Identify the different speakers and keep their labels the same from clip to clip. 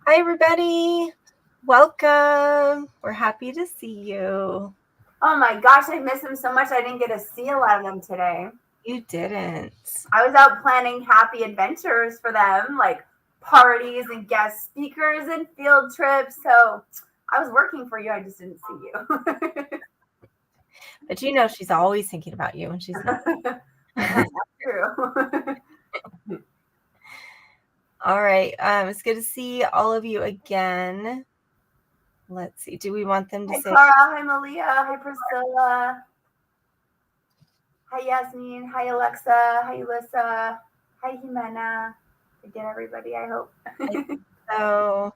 Speaker 1: Hi, everybody. Welcome. We're happy to see you.
Speaker 2: Oh my gosh, I miss them so much. I didn't get to see a lot of them today.
Speaker 1: You didn't.
Speaker 2: I was out planning happy adventures for them, like parties and guest speakers and field trips. So I was working for you. I just didn't see you.
Speaker 1: But you know she's always thinking about you when she's not.
Speaker 2: That's true.
Speaker 1: All right. It's good to see all of you again. Let's see. Do we want them to
Speaker 2: Hi,
Speaker 1: say
Speaker 2: Clara. Hi, Malia. Hi, Priscilla. Hi, Yasmin. Hi, Alexa. Hi, Alyssa. Hi, Jimena. Again, everybody, I hope.
Speaker 1: so?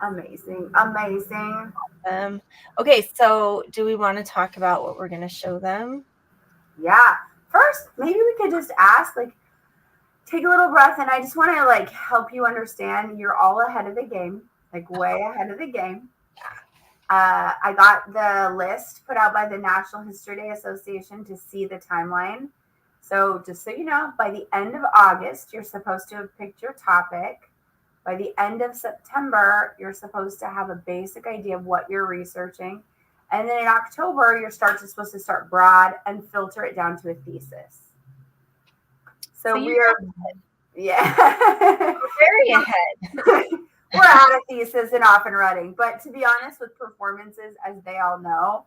Speaker 2: Amazing. Amazing.
Speaker 1: Okay, so do we want to talk about what we're going to show them?
Speaker 2: Yeah. First, maybe we could just ask, take a little breath, and I just want to help you understand you're all ahead of the game, way ahead of the game. I got the list put out by the National History Day Association to see the timeline. So just so you know, by the end of August, you're supposed to have picked your topic. By the end of September, you're supposed to have a basic idea of what you're researching. And then in October, you're supposed to start broad and filter it down to a thesis. So we're
Speaker 1: very ahead.
Speaker 2: We're out of thesis and off and running. But to be honest, with performances, as they all know,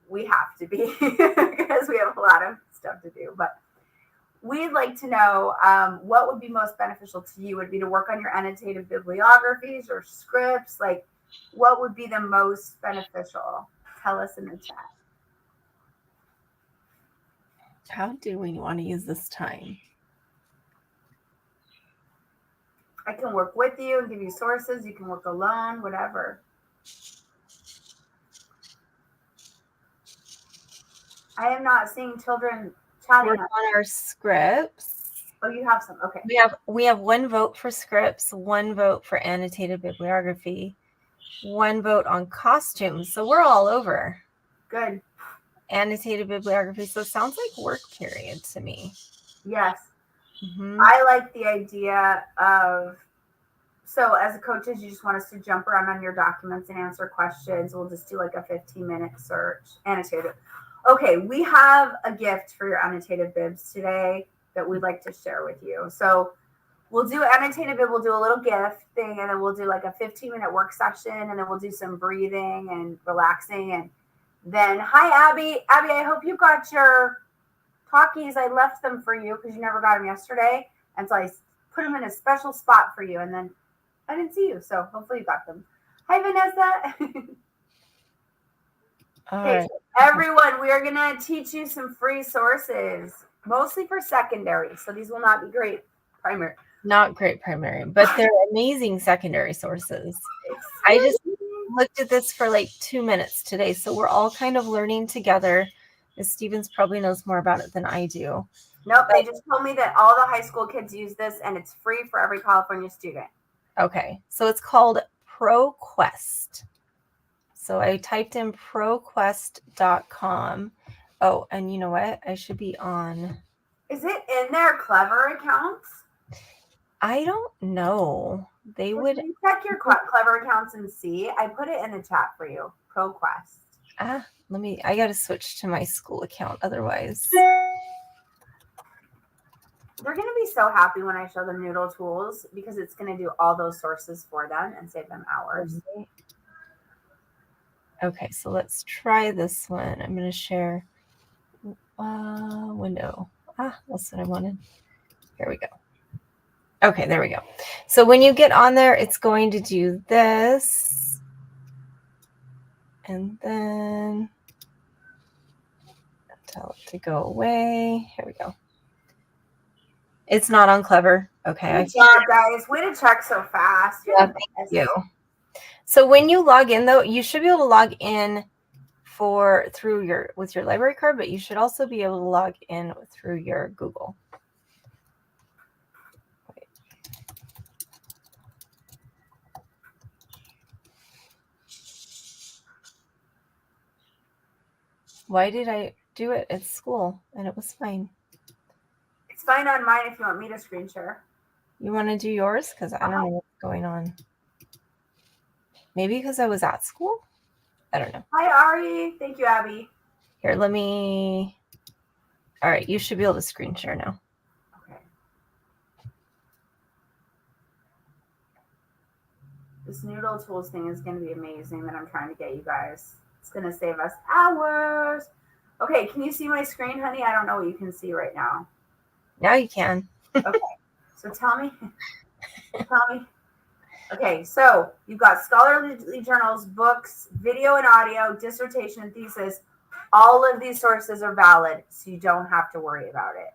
Speaker 2: we have to be because we have a lot of stuff to do. But we'd like to know what would be most beneficial to you. Would it be to work on your annotated bibliographies or scripts? What would be the most beneficial? Tell us in the chat.
Speaker 1: How do we want to use this time?
Speaker 2: I can work with you and give you sources. You can work alone, whatever. I am not seeing children chatting.
Speaker 1: Work on our scripts.
Speaker 2: Oh, you have some. Okay.
Speaker 1: We have one vote for scripts, one vote for annotated bibliography, one vote on costumes. So we're all over.
Speaker 2: Good.
Speaker 1: Annotated bibliography. So it sounds like work period to me.
Speaker 2: Yes. Mm-hmm. I like the idea of, so as coaches, you just want us to jump around on your documents and answer questions. We'll just do like a 15-minute search. Annotated. Okay, we have a gift for your annotated bibs today that we'd like to share with you. So we'll do annotated bib, we'll do a little gift thing, and then we'll do like a 15-minute work session, and then we'll do some breathing and relaxing. And then, hi, Abby. Abby, I hope you got your talkies. I left them for you because you never got them yesterday. And so I put them in a special spot for you. And then I didn't see you. So hopefully you got them. Hi, Vanessa. Okay, so everyone, we are going to teach you some free sources, mostly for secondary. So these will not be great primary.
Speaker 1: Not great primary, but they're amazing secondary sources. I just looked at this for like 2 minutes today. So we're all kind of learning together. Ms. Stevens probably knows more about it than I do.
Speaker 2: Nope, they just told me that all the high school kids use this and it's free for every California student.
Speaker 1: Okay, so it's called ProQuest. So I typed in proquest.com. Oh, and you know what? I should be on.
Speaker 2: Is it in their Clever accounts?
Speaker 1: I don't know. They would
Speaker 2: check your Clever accounts and see. I put it in the chat for you. ProQuest.
Speaker 1: I got to switch to my school account otherwise.
Speaker 2: They're going to be so happy when I show them Noodle Tools because it's going to do all those sources for them and save them hours.
Speaker 1: Okay, so let's try this one. I'm going to share window. That's what I wanted. Here we go. Okay, there we go. So when you get on there, it's going to do this. And then tell it to go away. Here we go. It's not on Clever. Okay.
Speaker 2: Good job, guys. Way to check so fast.
Speaker 1: Yeah, thank you. So when you log in, though, you should be able to log in with your library card, but you should also be able to log in through your Google. Wait. Why did I do it at school and it was fine?
Speaker 2: It's fine on mine if you want me to screen share.
Speaker 1: You want to do yours? Because I don't know what's going on. Maybe because I was at school? I don't know.
Speaker 2: Hi, Ari. Thank you, Abby.
Speaker 1: Here, let me... All right, you should be able to screen share now.
Speaker 2: Okay. This Noodle Tools thing is going to be amazing that I'm trying to get you guys. It's going to save us hours. Okay, can you see my screen, honey? I don't know what you can see right now.
Speaker 1: Now you can.
Speaker 2: Okay, so tell me. Okay, so you've got scholarly journals, books, video and audio, dissertation and thesis. All of these sources are valid, so you don't have to worry about it.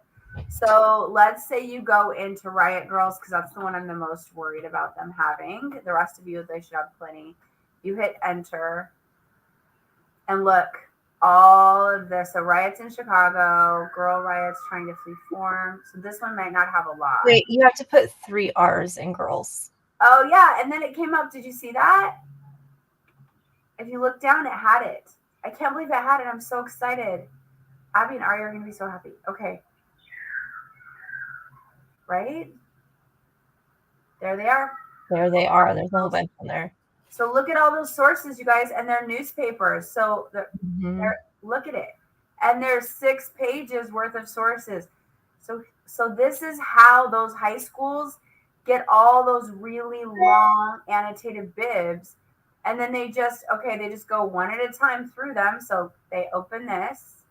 Speaker 2: So let's say you go into Riot Girls, because that's the one I'm the most worried about them having. The rest of you, they should have plenty. You hit enter and look, all of this. So riots in Chicago, girl riots trying to flee form. So this one might not have a lot.
Speaker 1: Wait, you have to put 3 R's in girls.
Speaker 2: Oh, yeah. And then it came up. Did you see that? If you look down, it had it. I can't believe it had it. I'm so excited. Abby and Ari are going to be so happy. Okay. Right? There they are.
Speaker 1: There they are. There's a whole bunch in there.
Speaker 2: So look at all those sources, you guys, and they're newspapers. So look at it. And there's 6 pages worth of sources. So this is how those high schools get all those really long annotated bibs. And then they just go one at a time through them. So they open this.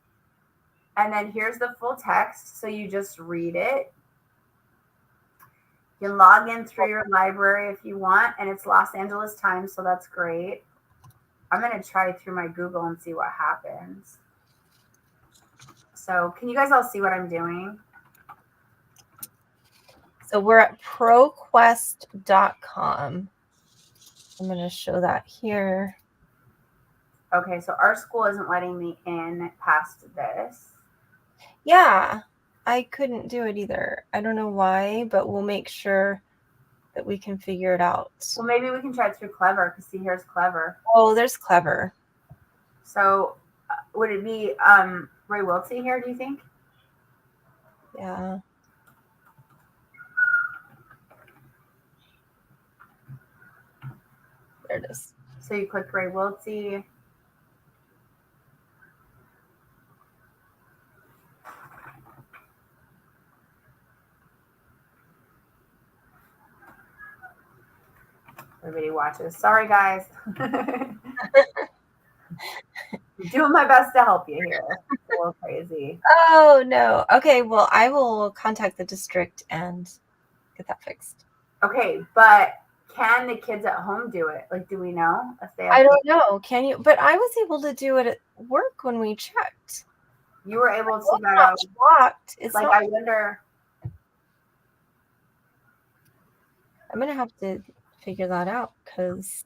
Speaker 2: And then here's the full text. So you just read it. You can log in through your library if you want. And it's Los Angeles Times, so that's great. I'm going to try through my Google and see what happens. So can you guys all see what I'm doing?
Speaker 1: So we're at proquest.com. I'm going to show that here.
Speaker 2: Okay, so our school isn't letting me in past this.
Speaker 1: Yeah, I couldn't do it either. I don't know why, but we'll make sure that we can figure it out.
Speaker 2: Well, maybe we can try it through Clever, because see, here's Clever.
Speaker 1: Oh, there's Clever.
Speaker 2: So would it be Ray Wiltsey here, do you think?
Speaker 1: Yeah. There it is.
Speaker 2: So you click Ray Wiltsey. Everybody watches. Sorry, guys. Doing my best to help you here. It's a little crazy.
Speaker 1: Oh, no. Okay, well, I will contact the district and get that fixed.
Speaker 2: Okay, but can the kids at home do it? Like, do we know if they have
Speaker 1: I don't know. Can you? But I was able to do it at work when we checked.
Speaker 2: You were able to
Speaker 1: get out. Blocked. It's
Speaker 2: like,
Speaker 1: not,
Speaker 2: I wonder.
Speaker 1: I'm going to have to figure that out because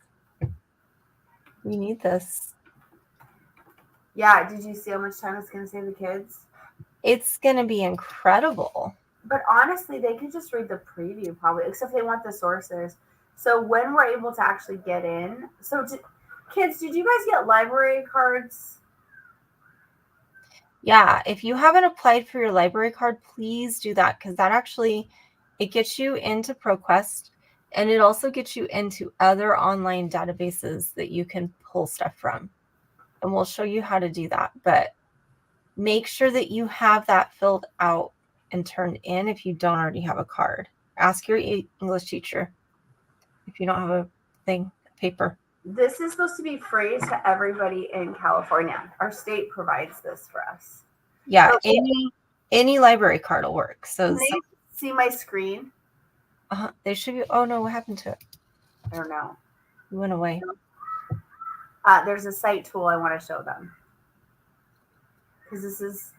Speaker 1: we need this.
Speaker 2: Yeah, did you see how much time it's going to save the kids?
Speaker 1: It's going to be incredible.
Speaker 2: But honestly, they could just read the preview probably, except they want the sources. So when we're able to actually get in, kids, did you guys get library cards?
Speaker 1: Yeah, if you haven't applied for your library card, please do that, because that actually, it gets you into ProQuest, and it also gets you into other online databases that you can pull stuff from. And we'll show you how to do that. But make sure that you have that filled out and turned in if you don't already have a card. Ask your English teacher if you don't have a paper.
Speaker 2: This is supposed to be free to everybody in California. Our state provides this for us.
Speaker 1: Yeah, so any library card will work. So
Speaker 2: can they see my screen?
Speaker 1: They should be. Oh no, what happened to it?
Speaker 2: I don't know.
Speaker 1: It went away.
Speaker 2: There's a site tool I want to show them. Because this is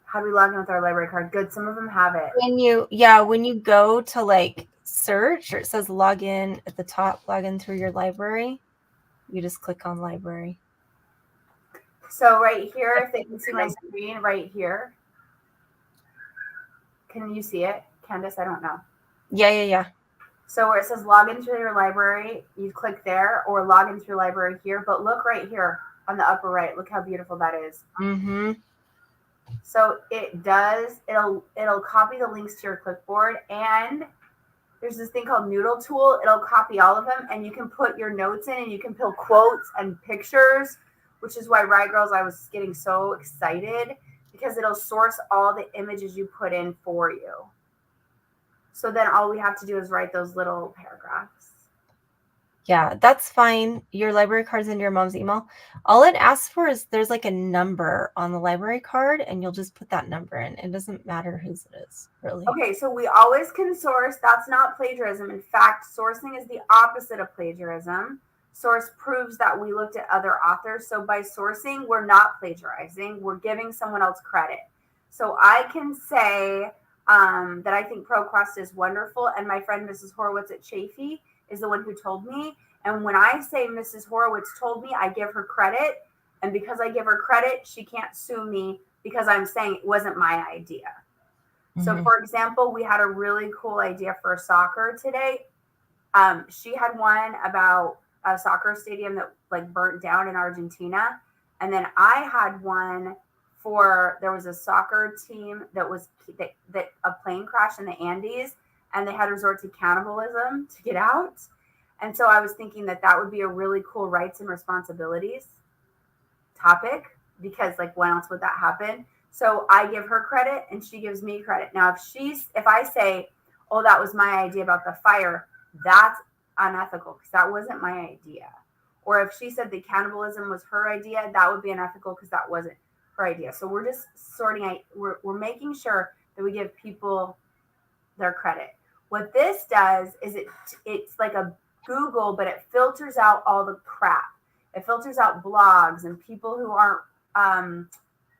Speaker 2: how do we log in with our library card? Good. Some of them have it.
Speaker 1: When you go to like search, or it says log in at the top, log in through your library, you just click on library.
Speaker 2: So right here, if they can see my screen right here. Can you see it, Candace? I don't know.
Speaker 1: Yeah.
Speaker 2: So where it says log into your library, you click there, or log into your library here. But look right here on the upper right. Look how beautiful that is.
Speaker 1: Mm-hmm.
Speaker 2: So it does. It'll copy the links to your clipboard, and there's this thing called Noodle Tool. It'll copy all of them, and you can put your notes in, and you can pull quotes and pictures, which is why Riot Girls, I was getting so excited because it'll source all the images you put in for you. So then all we have to do is write those little paragraphs.
Speaker 1: Yeah, that's fine. Your library card's in your mom's email. All it asks for is there's like a number on the library card, and you'll just put that number in. It doesn't matter whose it is, really.
Speaker 2: Okay, so we always can source. That's not plagiarism. In fact, sourcing is the opposite of plagiarism. Source proves that we looked at other authors. So by sourcing, we're not plagiarizing. We're giving someone else credit. So I can say that I think ProQuest is wonderful, and my friend Mrs. Horowitz at Chafee is the one who told me. And when I say Mrs. Horowitz told me, I give her credit. And because I give her credit, she can't sue me because I'm saying it wasn't my idea. Mm-hmm. So for example, we had a really cool idea for soccer today. She had one about a soccer stadium that like burnt down in Argentina. And then I had one for, there was a soccer team that was that a plane crashed in the Andes, and they had to resort to cannibalism to get out. And so I was thinking that that would be a really cool rights and responsibilities topic, because like when else would that happen? So I give her credit and she gives me credit. Now, if I say, oh, that was my idea about the fire, that's unethical because that wasn't my idea. Or if she said the cannibalism was her idea, that would be unethical because that wasn't her idea. So we're just sorting out, we're making sure that we give people their credit. What this does is it's like a Google, but it filters out all the crap. It filters out blogs and people who aren't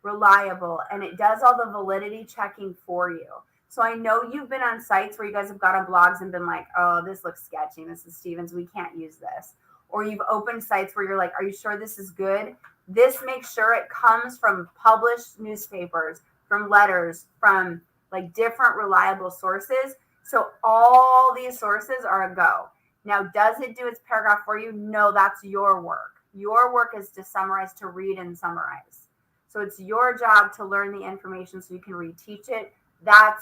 Speaker 2: reliable, and it does all the validity checking for you. So I know you've been on sites where you guys have got on blogs and been like, oh, this looks sketchy, Mrs. Stevens, we can't use this. Or you've opened sites where you're like, are you sure this is good? This makes sure it comes from published newspapers, from letters, from like different reliable sources. So all these sources are a go. Now, does it do its paragraph for you? No, that's your work. Your work is to summarize, to read and summarize. So it's your job to learn the information so you can reteach it. That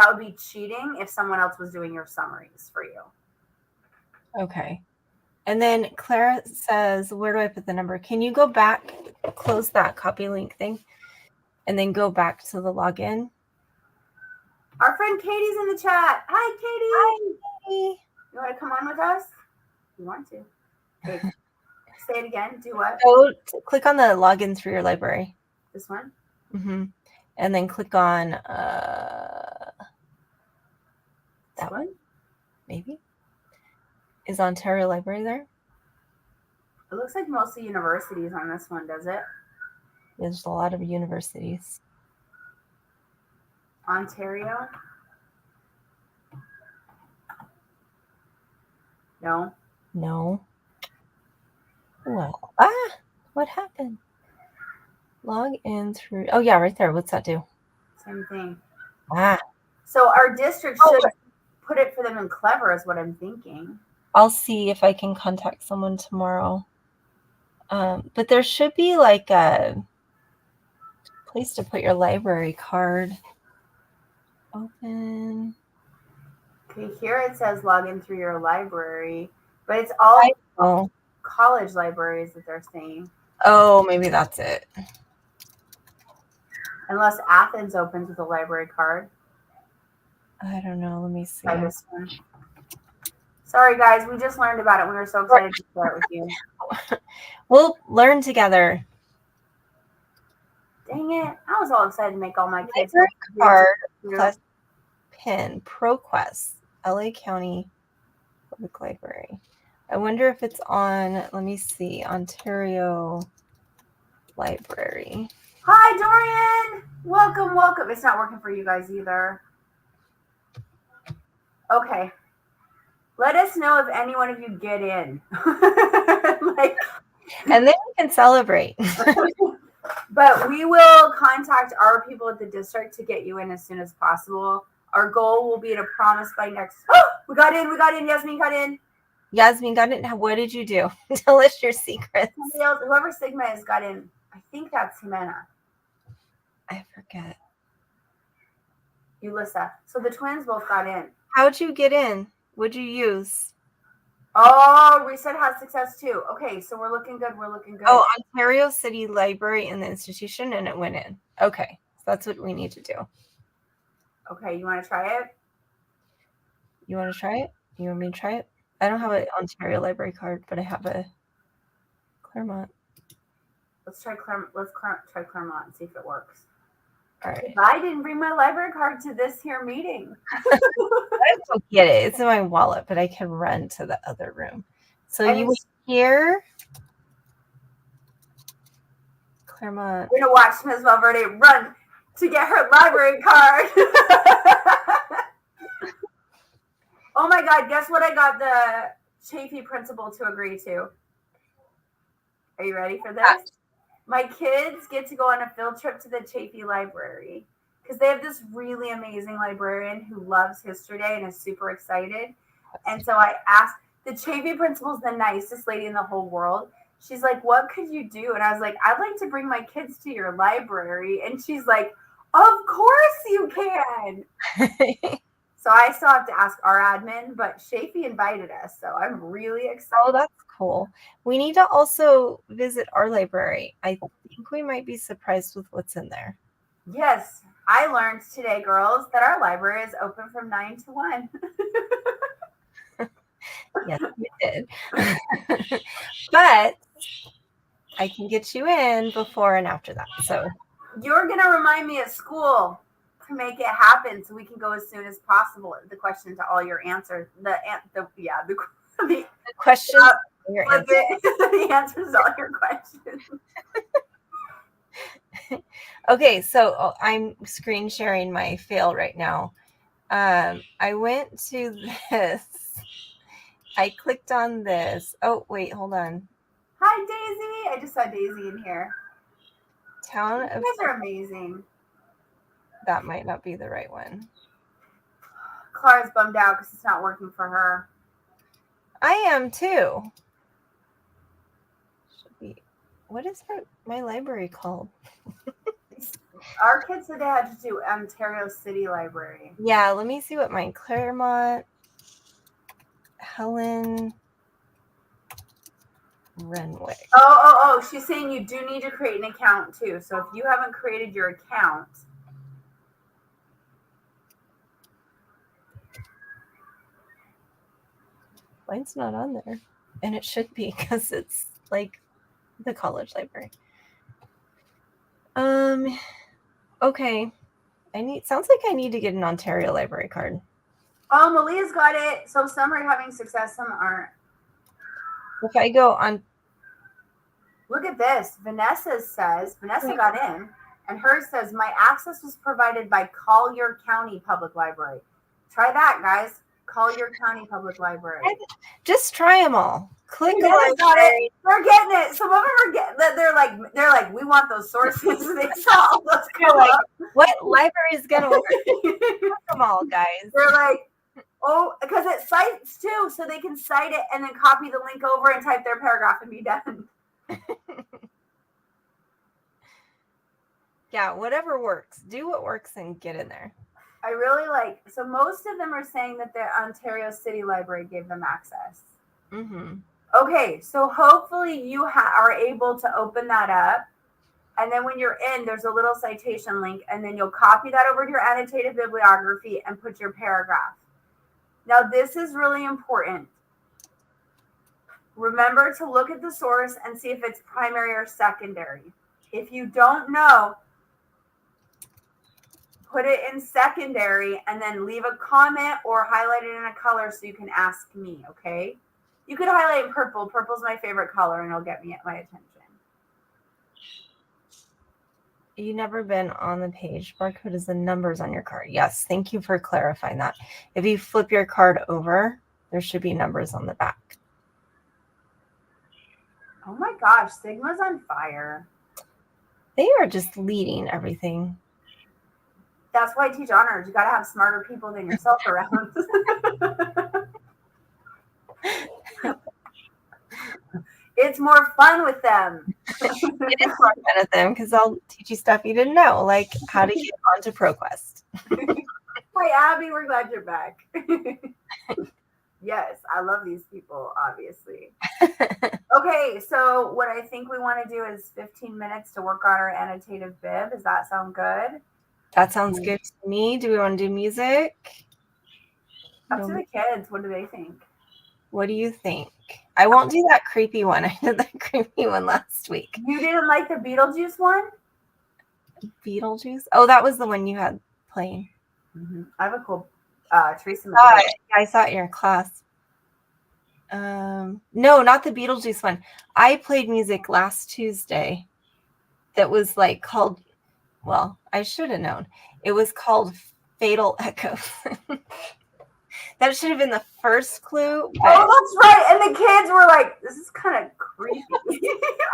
Speaker 2: would be cheating if someone else was doing your summaries for you.
Speaker 1: Okay. And then Clara says, where do I put the number? Can you go back, close that copy link thing, and then go back to the login?
Speaker 2: Our friend Katie's in the chat. Hi, Katie.
Speaker 1: Hi, Katie.
Speaker 2: You want to come on with us? You want to. Okay. Say it again. Do what?
Speaker 1: Click on the login through your library.
Speaker 2: This one?
Speaker 1: Mm-hmm. And then click on that one, maybe. Is Ontario Library there?
Speaker 2: It looks like mostly universities on this one, does it?
Speaker 1: There's a lot of universities.
Speaker 2: Ontario? No.
Speaker 1: Well, what happened? Log in through. Oh yeah, right there. What's that do?
Speaker 2: Same thing.
Speaker 1: So
Speaker 2: our district should put it for them in Clever, is what I'm thinking.
Speaker 1: I'll see if I can contact someone tomorrow. But there should be like a place to put your library card. Open.
Speaker 2: Okay, here it says log in through your library, but it's all college libraries that they're saying.
Speaker 1: Oh, maybe that's it.
Speaker 2: Unless Athens opens with a library card.
Speaker 1: I don't know. Let me see.
Speaker 2: This one. Sorry, guys. We just learned about it. We were so excited to share it with you.
Speaker 1: We'll learn together.
Speaker 2: Dang it. I was all excited to make all my kids.
Speaker 1: Library card plus pin. ProQuest. LA County Public Library. I wonder if it's on, let me see, Ontario Library.
Speaker 2: Hi, Dorian. Welcome. It's not working for you guys either. Okay. Let us know if any one of you get in.
Speaker 1: And then we can celebrate.
Speaker 2: But we will contact our people at the district to get you in as soon as possible. Our goal will be to promise by next. Oh, we got in. Yasmin got in.
Speaker 1: Yasmin got in. What did you do? Tell us your secrets.
Speaker 2: Somebody else, whoever Sigma has got in. I think that's Jimena.
Speaker 1: I forget.
Speaker 2: Ulissa. So the twins both got in.
Speaker 1: How'd you get in? What'd you use?
Speaker 2: Oh, Reset has success too. Okay, so we're looking good. We're looking good.
Speaker 1: Oh, Ontario City Library in the institution, and it went in. Okay, so that's what we need to do.
Speaker 2: Okay, you want to try it?
Speaker 1: You want to try it? You want me to try it? I don't have an Ontario Library card, but I have a Claremont.
Speaker 2: Let's try Claremont and see if it works.
Speaker 1: All right.
Speaker 2: I didn't bring my library card to this here meeting.
Speaker 1: I don't get it. It's in my wallet, but I can run to the other room. So you were here, Claremont.
Speaker 2: We're gonna watch Ms. Valverde run to get her library card. Oh my God! Guess what? I got the Chafee principal to agree to. Are you ready for this? My kids get to go on a field trip to the Chafee Library because they have this really amazing librarian who loves History Day and is super excited. And so I asked, the Chafee principal is the nicest lady in the whole world. She's like, what could you do? And I was like, I'd like to bring my kids to your library. And she's like, of course you can. So I still have to ask our admin, but Chafee invited us. So I'm really excited.
Speaker 1: Oh, that's cool. We need to also visit our library. I think we might be surprised with what's in there.
Speaker 2: Yes. I learned today, girls, that our library is open from 9 to 1.
Speaker 1: Yes, we did. But I can get you in before and after that. So
Speaker 2: you're going to remind me at school to make it happen so we can go as soon as possible. The question to all your answers. The
Speaker 1: questions. Your answers.
Speaker 2: The answers to all your questions.
Speaker 1: Okay, so I'm screen sharing my fail right now. I went to this. I clicked on this. Oh, wait, hold on.
Speaker 2: Hi, Daisy. I just saw Daisy in here.
Speaker 1: You
Speaker 2: guys are amazing.
Speaker 1: That might not be the right one.
Speaker 2: Clara's bummed out because it's not working for her.
Speaker 1: I am too. Should be. What is my library called?
Speaker 2: Our kids today had to do Ontario City Library.
Speaker 1: Yeah, let me see what mine. Claremont, Helen, Renwick.
Speaker 2: Oh, she's saying you do need to create an account too. So if you haven't created your account.
Speaker 1: Mine's not on there. And it should be because it's like the college library. Okay. Sounds like I need to get an Ontario library card.
Speaker 2: Oh, Malia's got it. So some are having success, some aren't.
Speaker 1: If I go on.
Speaker 2: Look at this. Vanessa got in, and hers says, my access was provided by Collier County Public Library. Try that, guys. Collier County Public Library.
Speaker 1: Just try them all. Click
Speaker 2: on it. They're getting it. Some of them are getting. They're like, we want those sources. They saw all those come
Speaker 1: like,
Speaker 2: up.
Speaker 1: What library is gonna work? Click them all, guys.
Speaker 2: They're like, oh, because it cites too, so they can cite it and then copy the link over and type their paragraph and be done.
Speaker 1: Yeah, whatever works. Do what works and get in there.
Speaker 2: I really so most of them are saying that the Ontario City Library gave them access.
Speaker 1: Mm-hmm.
Speaker 2: Okay, so hopefully you are able to open that up. And then when you're in, there's a little citation link, and then you'll copy that over to your annotated bibliography and put your paragraph. Now, this is really important. Remember to look at the source and see if it's primary or secondary. If you don't know, put it in secondary and then leave a comment or highlight it in a color so you can ask me, okay? You could highlight in purple. Purple's my favorite color and it'll get me my attention.
Speaker 1: You've never been on the page. Barcode is the numbers on your card. Yes, thank you for clarifying that. If you flip your card over, there should be numbers on the back.
Speaker 2: Oh my gosh, Sigma's on fire.
Speaker 1: They are just leading everything.
Speaker 2: That's why I teach honors. You got to have smarter people than yourself around. It's more fun with them.
Speaker 1: It is more fun with them because I'll teach you stuff you didn't know, like how to get onto ProQuest.
Speaker 2: I Hi, Abby. We're glad you're back. Yes, I love these people, obviously. Okay, so what I think we want to do is 15 minutes to work on our annotative bib. Does that sound good?
Speaker 1: That sounds good to me. Do we want to do music?
Speaker 2: Up to the kids. What do they think?
Speaker 1: What do you think? I won't do that creepy one. I did that creepy one last week.
Speaker 2: You didn't like the Beetlejuice one?
Speaker 1: Beetlejuice? Oh, that was the one you had playing.
Speaker 2: Mm-hmm. I have a cool Teresa.
Speaker 1: I saw it in your class. No, not the Beetlejuice one. I played music last Tuesday that was like called, well, I should have known. It was called Fatal Echoes. That should have been the first clue.
Speaker 2: Oh, that's right. And the kids were like, this is kind of creepy.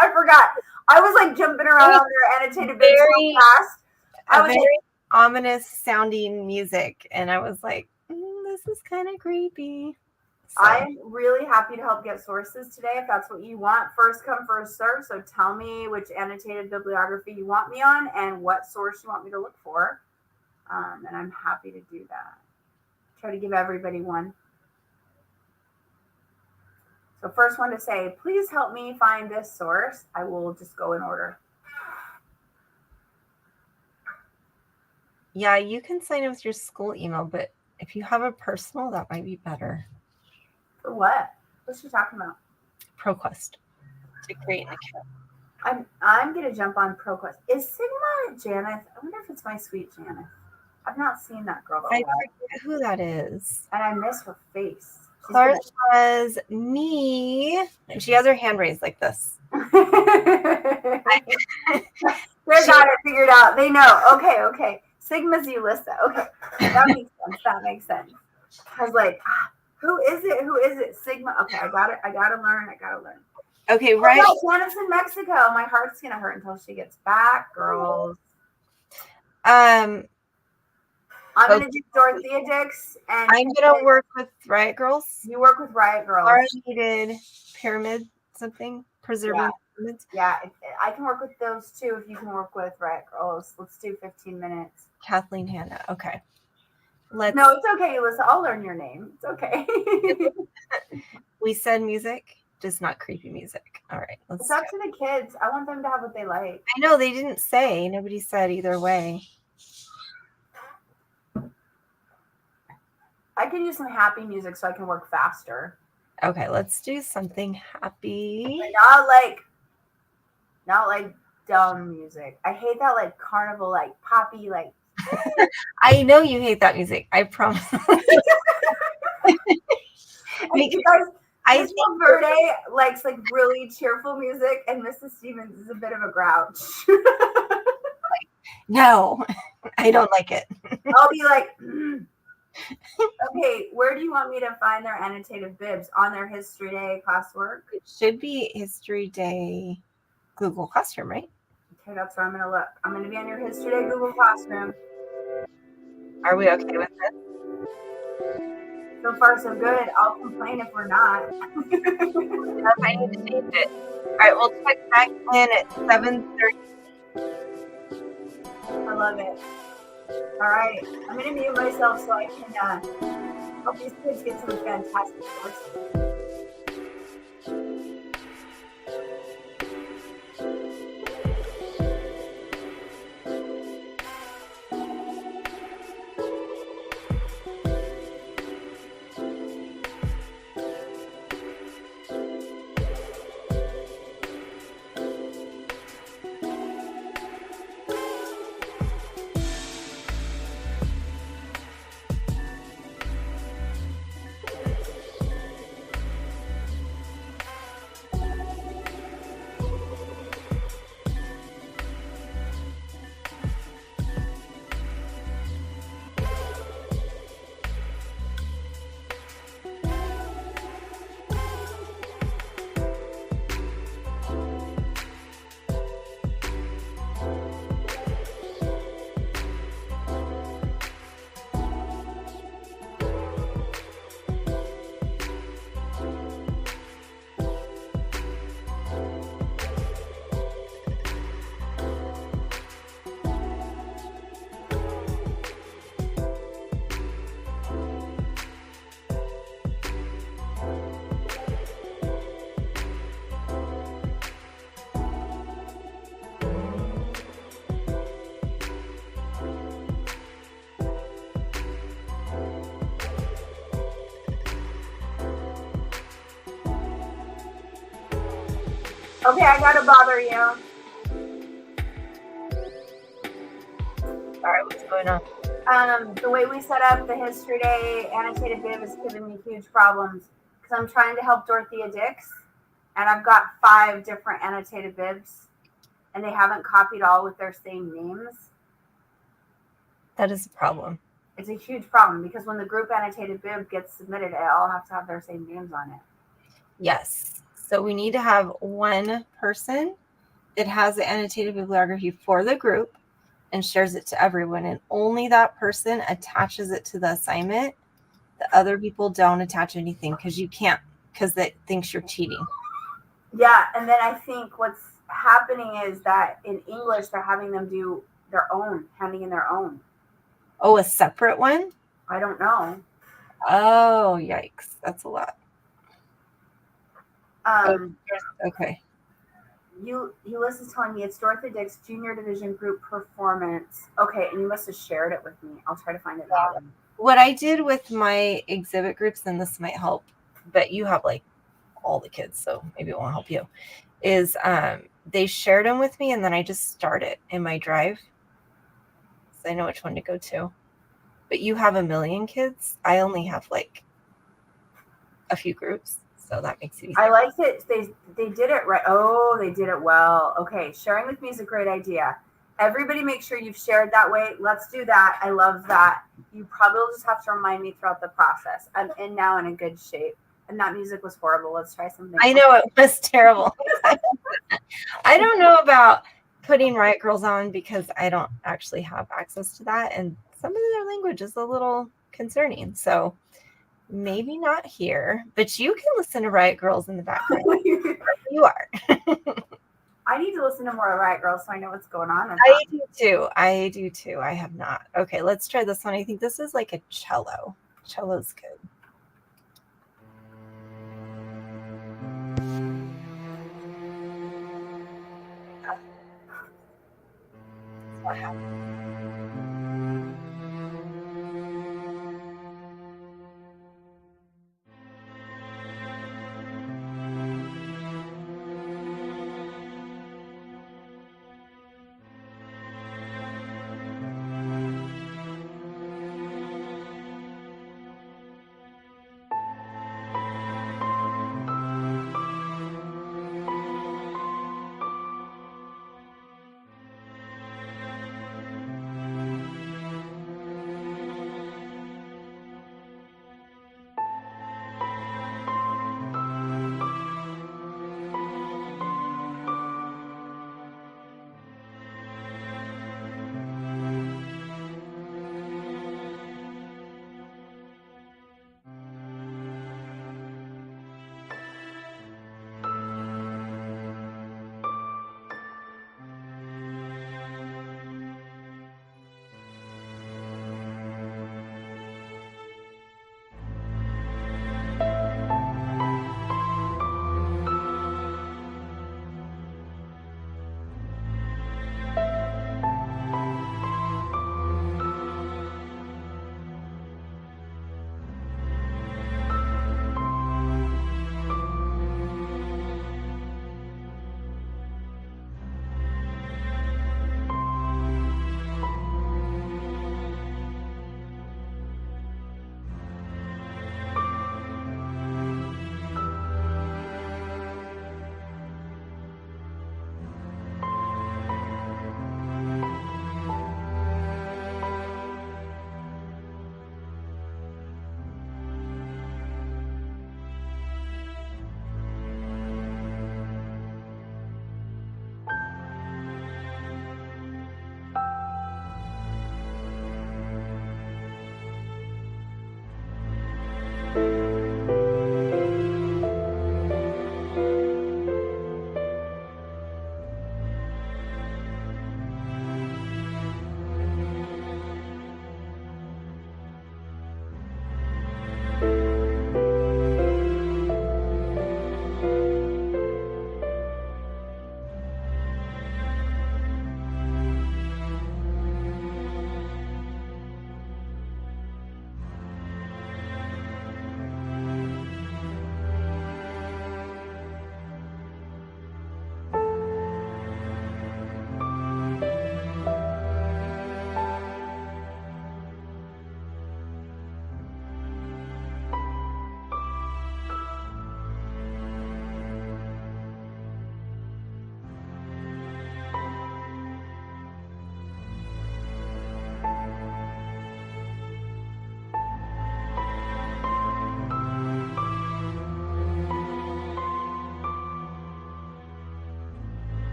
Speaker 2: I forgot. I was like jumping around on their annotated bib so fast. I was
Speaker 1: very ominous sounding music. And I was like, this is kind of creepy. So.
Speaker 2: I'm really happy to help get sources today if that's what you want. First come, first serve. So tell me which annotated bibliography you want me on and what source you want me to look for. And I'm happy to do that. Try to give everybody one. So first one to say, please help me find this source. I will just go in order.
Speaker 1: Yeah, you can sign in with your school email, but if you have a personal, that might be better.
Speaker 2: For what? What's she talking about?
Speaker 1: ProQuest to create an account.
Speaker 2: I'm gonna jump on ProQuest. Is Sigma Janeth? I wonder if it's my sweet Janeth. I've not seen that girl.
Speaker 1: I forget who that is.
Speaker 2: And I miss her face.
Speaker 1: Clara says me. And she has her hand raised like this.
Speaker 2: They got it figured out. They know. Okay. Sigma's Ulissa. Okay. That makes sense. I was like, who is it? Sigma. Okay, I gotta learn.
Speaker 1: Okay, right.
Speaker 2: Oh, Janet's in Mexico. My heart's gonna hurt until she gets back, girls. I'm going to do Dorothea Dix. And
Speaker 1: I'm going to work with Riot Girls.
Speaker 2: You work with Riot Girls.
Speaker 1: Laura needed pyramid something, preserving pyramids.
Speaker 2: Yeah, I can work with those too if you can work with Riot Girls. Let's do 15 minutes.
Speaker 1: Kathleen Hanna. Okay.
Speaker 2: No, it's okay, Alyssa. I'll learn your name. It's okay.
Speaker 1: We said music, just not creepy music. All right.
Speaker 2: It's up to the kids. I want them to have what they like.
Speaker 1: I know they didn't say. Nobody said either way.
Speaker 2: I can use some happy music so I can work faster.
Speaker 1: Okay, let's do something happy.
Speaker 2: Not like dumb music. I hate that like carnival, like poppy, like.
Speaker 1: I know you hate that music. I promise.
Speaker 2: I think Verde likes like really cheerful music, and Mrs. Stevens is a bit of a grouch.
Speaker 1: No, I don't like it.
Speaker 2: I'll be like. Okay, where do you want me to find their annotated bibs? On their History Day classwork?
Speaker 1: It should be History Day Google Classroom, right?
Speaker 2: Okay, that's where I'm going to look. I'm going to be on your History Day Google Classroom.
Speaker 1: Are we okay with this?
Speaker 2: So far, so good. I'll complain if we're not.
Speaker 1: I need to change it. All right, we'll check back in at 7:30.
Speaker 2: I love it. All right, I'm going to mute myself so I can help these kids get some fantastic courses. Okay, I gotta bother you.
Speaker 1: Sorry, what's going on?
Speaker 2: The way we set up the History Day annotated bib is giving me huge problems because I'm trying to help Dorothea Dix, and I've got 5 different annotated bibs, and they haven't copied all with their same names.
Speaker 1: That is a problem.
Speaker 2: It's a huge problem because when the group annotated bib gets submitted, they all have to have their same names on it.
Speaker 1: Yes. So we need to have one person that has the annotated bibliography for the group and shares it to everyone. And only that person attaches it to the assignment. The other people don't attach anything because you can't, because it thinks you're cheating.
Speaker 2: Yeah. And then I think what's happening is that in English, they're having them do their own, handing in their own.
Speaker 1: Oh, a separate one?
Speaker 2: I don't know.
Speaker 1: Oh, yikes. That's a lot. Okay.
Speaker 2: Ulysses telling me it's Dorothea Dix Junior Division Group Performance. Okay, and you must have shared it with me. I'll try to find it out.
Speaker 1: What I did with my exhibit groups, and this might help, but you have like all the kids, so maybe it won't help you, is they shared them with me, and then I just start it in my drive. So I know which one to go to. But you have 1 million kids. I only have like a few groups. So that makes it easier.
Speaker 2: I liked it. They did it right. Oh, they did it well. Okay, sharing with me is a great idea. Everybody make sure you've shared that way. Let's do that. I love that. You probably will just have to remind me throughout the process. I'm now in a good shape. And that music was horrible. Let's try something
Speaker 1: I know, it was terrible. I don't know about putting Riot Girls on because I don't actually have access to that. And some of their language is a little concerning. So maybe not here, but you can listen to Riot Girls in the background. You are.
Speaker 2: I need to listen to more Riot Girls so I know what's going on.
Speaker 1: I do too. I have not. Okay, let's try this one. I think this is like a cello. Cello's good. What happened?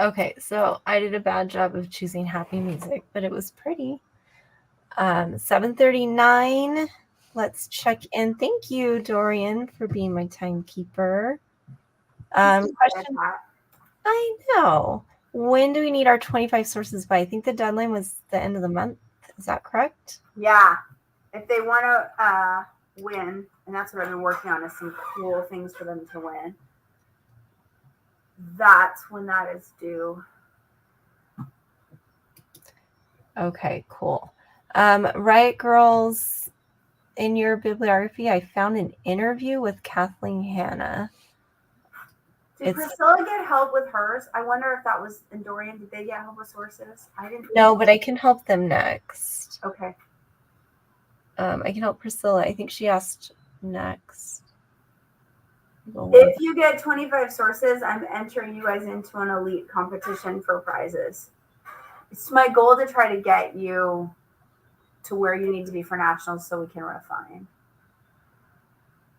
Speaker 1: Okay, so I did a bad job of choosing happy music, but it was pretty. 7:39. Let's check in. Thank you, Dorian, for being my timekeeper. Question. I know. When do we need our 25 sources by? I think the deadline was the end of the month. Is that correct?
Speaker 2: Yeah. If they want to win, and that's what I've been working on, is some cool things for them to win. That's when that is due.
Speaker 1: Okay, cool. Riot Girls, in your bibliography, I found an interview with Kathleen Hanna.
Speaker 2: Did Priscilla get help with hers? I wonder if that was in Dorian. Did they get help with sources? I didn't.
Speaker 1: No, but I can help them next.
Speaker 2: Okay.
Speaker 1: I can help Priscilla. I think she asked next.
Speaker 2: If you get 25 sources, I'm entering you guys into an elite competition for prizes. It's my goal to try to get you to where you need to be for nationals so we can refine.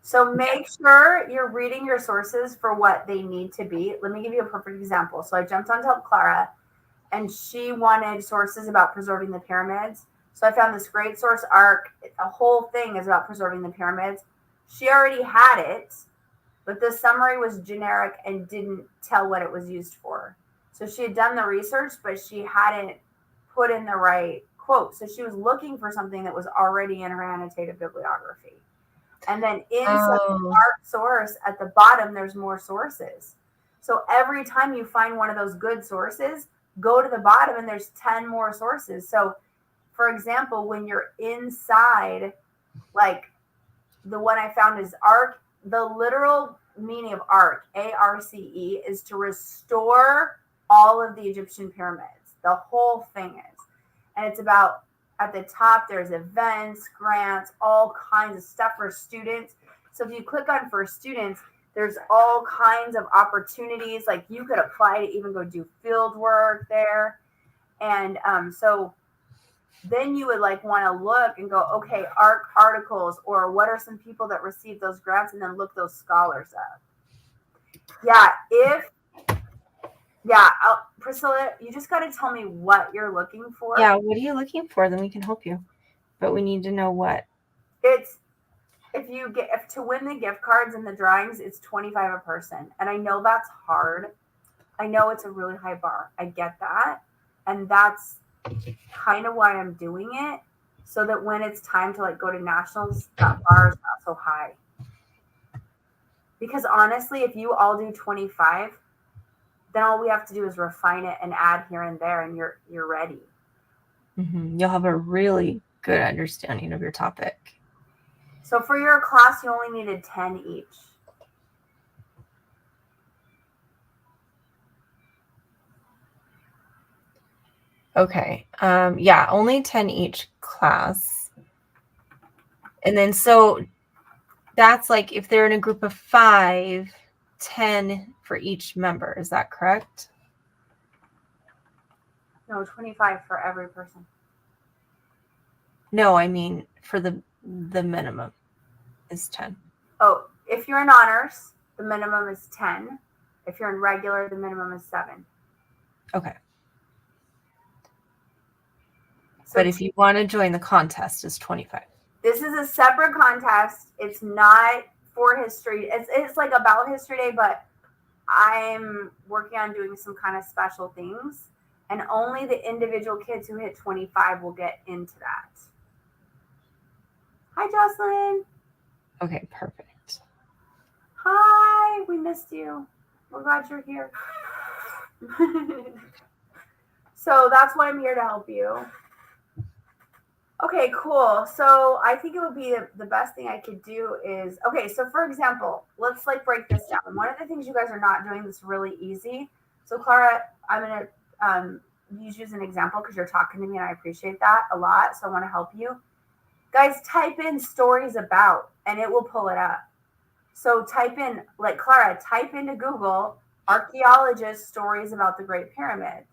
Speaker 2: So make sure you're reading your sources for what they need to be. Let me give you a perfect example. So I jumped on to help Clara, and she wanted sources about preserving the pyramids. So I found this great source ARC. The whole thing is about preserving the pyramids. She already had it, but the summary was generic and didn't tell what it was used for. So she had done the research, but she hadn't put in the right quote. So she was looking for something that was already in her annotated bibliography. And then inside the ARC source at the bottom, there's more sources. So every time you find one of those good sources, go to the bottom and there's 10 more sources. So for example, when you're inside, like the one I found is ARC, the literal meaning of ARC, A-R-C-E, is to restore all of the Egyptian pyramids. The whole thing is. And it's about, at the top, there's events, grants, all kinds of stuff for students. So if you click on for students, there's all kinds of opportunities. Like you could apply to even go do field work there. And so then you would like want to look and go, okay, ARC articles, or what are some people that received those grants, and then look those scholars up. Priscilla, you just got to tell me what you're looking for.
Speaker 1: Yeah, what are you looking for? Then we can help you. But we need to know what.
Speaker 2: It's if to win the gift cards and the drawings, it's $25 a person. And I know that's hard. I know it's a really high bar. I get that. And that's kind of why I'm doing it, so that when it's time to like go to nationals, that bar is not so high. Because honestly, if you all do 25, then all we have to do is refine it and add here and there, and you're ready.
Speaker 1: Mm-hmm. You'll have a really good understanding of your topic.
Speaker 2: So for your class, you only needed 10 each.
Speaker 1: Okay. Yeah, only 10 each class. And then so that's like if they're in a group of 5, 10 for each member. Is that correct?
Speaker 2: No, 25 for every person.
Speaker 1: No, I mean for the minimum is 10.
Speaker 2: Oh, if you're in honors, the minimum is 10. If you're in regular, the minimum is 7.
Speaker 1: Okay.
Speaker 2: So
Speaker 1: but if you want to join the contest, it's 25.
Speaker 2: This is a separate contest. It's not for history. It's like about History Day, but I'm working on doing some kind of special things, and only the individual kids who hit 25 will get into that. Hi, Jocelyn.
Speaker 1: Okay, perfect.
Speaker 2: Hi, we missed you. We're glad you're here. So that's why I'm here to help you. Okay, cool. So I think it would be the best thing I could do is, okay, so for example, let's like break this down. One of the things you guys are not doing that's really easy. So Clara, I'm going to use you as an example because you're talking to me and I appreciate that a lot. So I want to help you. Guys, type in stories about and it will pull it up. So type in, like Clara, type into Google, archaeologist stories about the Great Pyramids.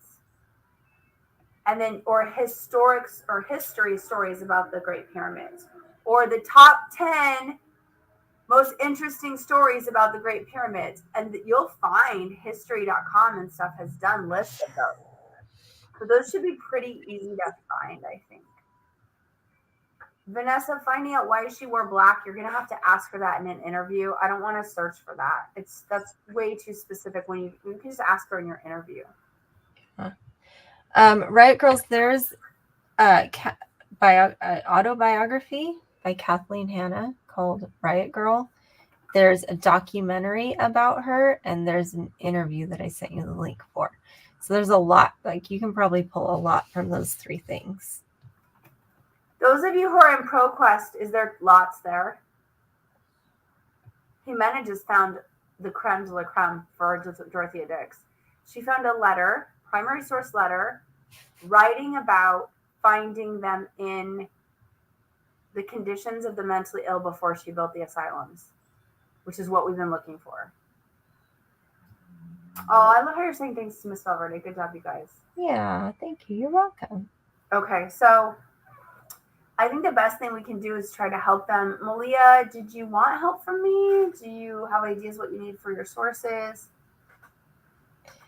Speaker 2: And then, or historics or history stories about the Great Pyramids, or the top 10 most interesting stories about the Great Pyramids. And you'll find history.com and stuff has done lists of those. So those should be pretty easy to find, I think. Vanessa, finding out why she wore black, you're going to have to ask her that in an interview. I don't want to search for that. That's way too specific. When you can just ask her in your interview.
Speaker 1: Riot Girls, there's autobiography by Kathleen Hanna called Riot Girl. There's a documentary about her, and there's an interview that I sent you the link for. So there's a lot. Like, you can probably pull a lot from those 3 things.
Speaker 2: Those of you who are in ProQuest, is there lots there? Jimena just found the creme de la creme for Dorothea Dix. She found a letter, primary source letter, writing about finding them in the conditions of the mentally ill before she built the asylums, which is what we've been looking for. Oh, I love how you're saying thanks to Miss Valverde. Good job, you guys.
Speaker 1: Yeah, thank you. You're welcome.
Speaker 2: Okay, so I think the best thing we can do is try to help them. Malia, did you want help from me? Do you have ideas what you need for your sources?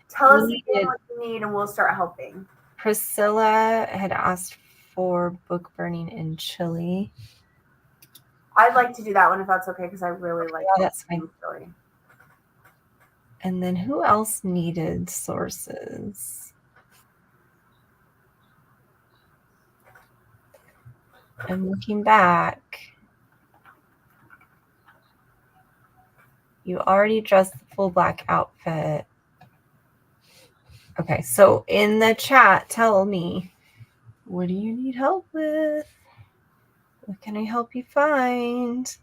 Speaker 2: Tell us again what you need and we'll start helping.
Speaker 1: Priscilla had asked for book burning in Chile.
Speaker 2: I'd like to do that one if that's okay, because I really like
Speaker 1: that's fine.
Speaker 2: Chile.
Speaker 1: And then who else needed sources? I'm looking back. You already dressed the full black outfit. Okay, so in the chat, tell me, what do you need help with? What can I help you find?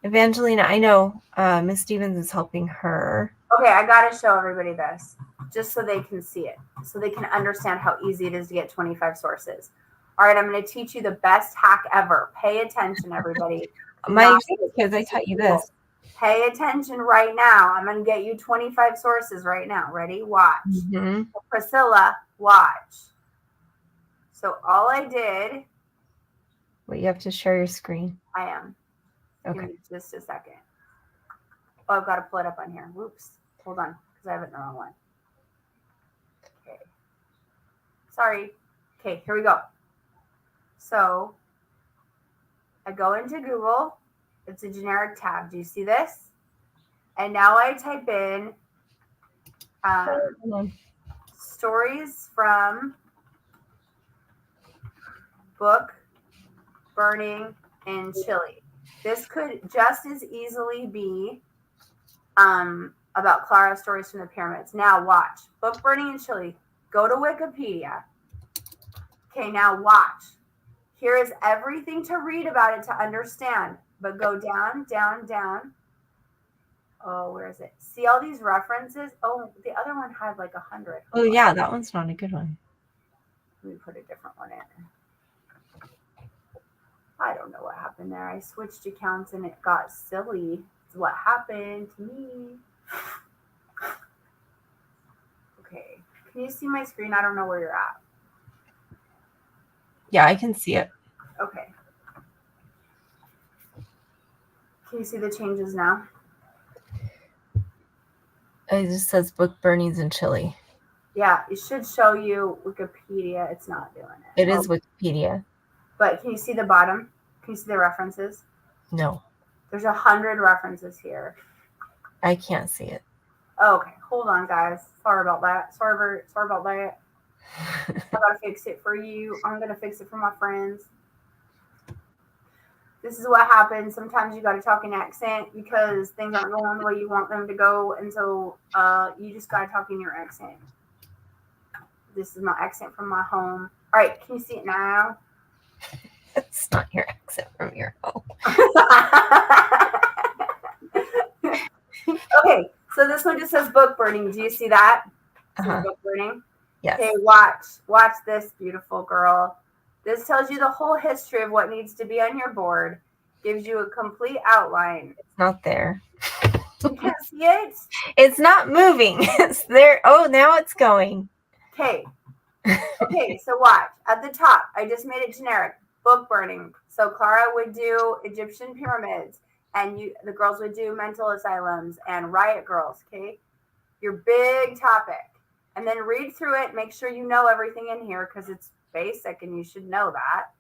Speaker 1: Evangelina, I know Miss Stevens is helping her.
Speaker 2: Okay, I got to show everybody this, just so they can see it, so they can understand how easy it is to get 25 sources. All right, I'm going to teach you the best hack ever. Pay attention, everybody.
Speaker 1: My kids, I taught you this.
Speaker 2: Pay attention right now. I'm going to get you 25 sources right now. Ready? Watch.
Speaker 1: Mm-hmm.
Speaker 2: Priscilla, watch. So all I did.
Speaker 1: Wait, you have to share your screen.
Speaker 2: I am.
Speaker 1: Okay.
Speaker 2: Give me just a second. Oh, I've got to pull it up on here. Whoops. Hold on, because I have it in the wrong one. Okay. Sorry. Okay, here we go. So I go into Google. It's a generic tab. Do you see this? And now I type in stories from book burning in Chile. This could just as easily be about Clara stories from the pyramids. Now watch. Book burning in Chile. Go to Wikipedia. Okay, now watch. Here is everything to read about it to understand. But go down, down, down. Oh, where is it? See all these references? Oh, the other one had like 100.
Speaker 1: Oh, yeah, that one's not a good one.
Speaker 2: Let me put a different one in. I don't know what happened there. I switched accounts and it got silly. It's what happened to me. Okay. Can you see my screen? I don't know where you're at.
Speaker 1: Yeah, I can see it.
Speaker 2: Okay. Can you see the changes now?
Speaker 1: It just says book burnings in Chile.
Speaker 2: Yeah, it should show you Wikipedia. It's not doing it.
Speaker 1: It is Wikipedia.
Speaker 2: But can you see the bottom? Can you see the references?
Speaker 1: No.
Speaker 2: There's 100 references here.
Speaker 1: I can't see it.
Speaker 2: Okay, hold on, guys. Sorry about that. Sorry about that. I gotta fix it for you. I'm gonna fix it for my friends. This is what happens. Sometimes you gotta talk in accent because things aren't going the way you want them to go, and so you just gotta talk in your accent. This is my accent from my home. All right, can you see it now?
Speaker 1: It's not your accent from your home.
Speaker 2: Okay, so this one just says book burning. Do you see that? Book burning.
Speaker 1: Yes.
Speaker 2: Okay, watch this, beautiful girl. This tells you the whole history of what needs to be on your board. Gives you a complete outline.
Speaker 1: It's not there.
Speaker 2: You can't see it?
Speaker 1: It's not moving. It's there. Oh, now it's going.
Speaker 2: Okay. Okay, so watch. At the top, I just made it generic. Book burning. So Clara would do Egyptian pyramids. and the girls would do mental asylums and riot girls, okay? Your big topic. And then read through it, make sure you know everything in here because it's basic and you should know that.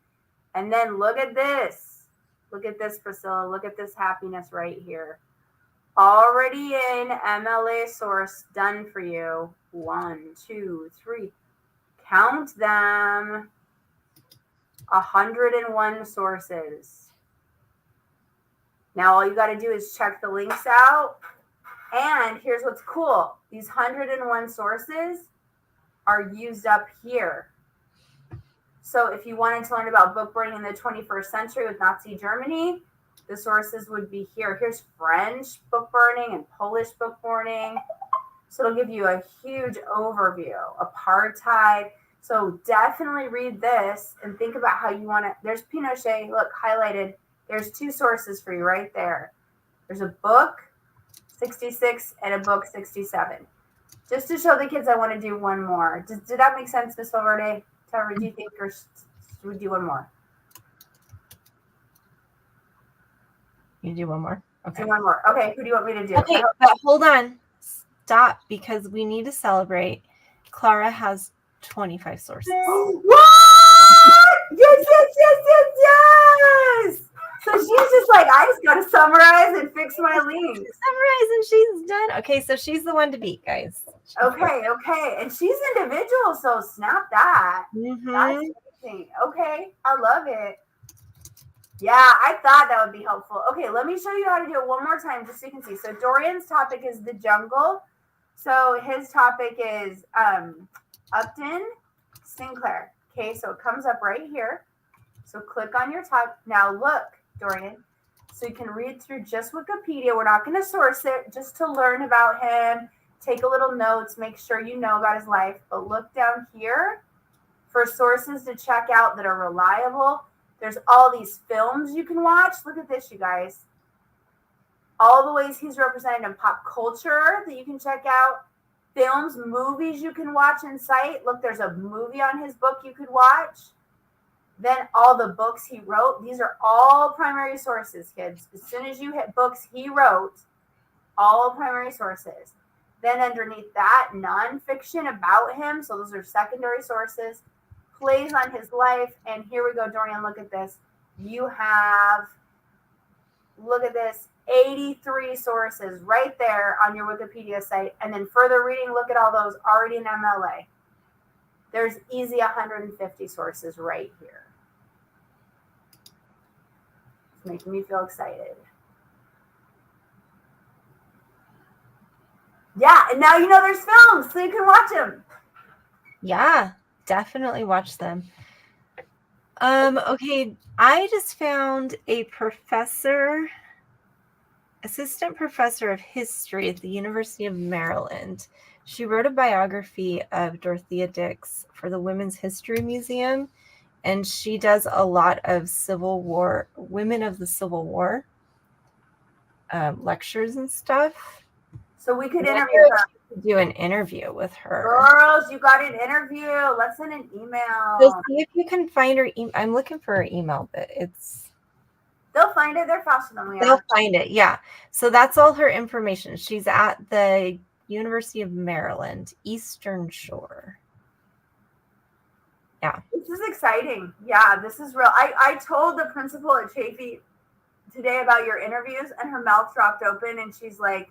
Speaker 2: And then look at this. Look at this, Priscilla. Look at this happiness right here. Already in MLA source done for you. 1, 2, 3. Count them. 101 sources. Now all you got to do is check the links out. And here's what's cool. These 101 sources are used up here. So if you wanted to learn about book burning in the 21st century with Nazi Germany, the sources would be here. Here's French book burning and Polish book burning. So it'll give you a huge overview. Apartheid. So definitely read this and think about how you want to. There's Pinochet, look, highlighted. There's 2 sources for you right there. There's a book, 66, and a book, 67. Just to show the kids, I want to do one more. Did that make sense, Ms. Valverde? Tara, do you think, or should we do one more?
Speaker 1: You do one more? Okay.
Speaker 2: Do one more. Okay, who do you want me to do?
Speaker 1: Okay, but hold on. Stop, because we need to celebrate. Clara has 25 sources.
Speaker 2: What? Yes, yes, yes, yes, yes. So she's just like, I just got to summarize and fix my links.
Speaker 1: Summarize and she's done. Okay, so she's the one to beat, guys.
Speaker 2: Okay. And she's individual, so snap that.
Speaker 1: Mm-hmm.
Speaker 2: That's amazing. Okay, I love it. Yeah, I thought that would be helpful. Okay, let me show you how to do it one more time just so you can see. So Dorian's topic is the jungle. So his topic is Upton Sinclair. Okay, so it comes up right here. So click on your top. Now look, Dorian. So you can read through just Wikipedia. We're not going to source it, just to learn about him. Take a little notes. Make sure you know about his life. But look down here for sources to check out that are reliable. There's all these films you can watch. Look at this, you guys. All the ways he's represented in pop culture that you can check out. Films, movies you can watch and cite. Look, there's a movie on his book you could watch. Then all the books he wrote. These are all primary sources, kids. As soon as you hit books he wrote, all primary sources. Then underneath that, nonfiction about him. So those are secondary sources. Plays on his life. And here we go, Dorian, look at this. You have, look at this, 83 sources right there on your Wikipedia site. And then further reading, look at all those already in MLA. There's easy 150 sources right here. It's making me feel excited. Yeah, and now you know there's films, so you can watch them.
Speaker 1: Yeah, definitely watch them. Okay, I just found a assistant professor of history at the University of Maryland. She wrote a biography of Dorothea Dix for the Women's History Museum, and she does a lot of Civil War, women of the Civil War lectures and stuff.
Speaker 2: So we could interview her.
Speaker 1: Do an interview with her.
Speaker 2: Girls, you got an interview. Let's send an email.
Speaker 1: So see if you can find her. I'm looking for her email, but
Speaker 2: they'll find it. They're faster than we are.
Speaker 1: They'll find it. Yeah. So that's all her information. She's at the University of Maryland, Eastern Shore. Yeah.
Speaker 2: This is exciting. Yeah, this is real. I told the principal at Chaffey today about your interviews, and her mouth dropped open, and she's like,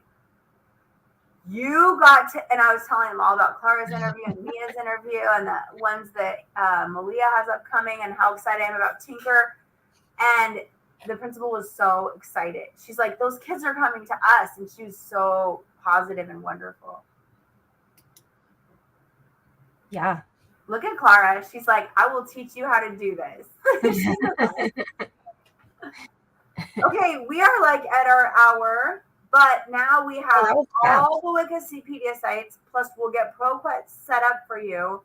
Speaker 2: you got to, and I was telling him all about Clara's interview and Mia's interview and the ones that Malia has upcoming and how excited I am about Tinker. And the principal was so excited. She's like, those kids are coming to us. And she was so positive and wonderful.
Speaker 1: Yeah.
Speaker 2: Look at Clara. She's like, I will teach you how to do this. Okay, we are like at our hour. But now we have all the Wikipedia sites, plus we'll get ProQuest set up for you.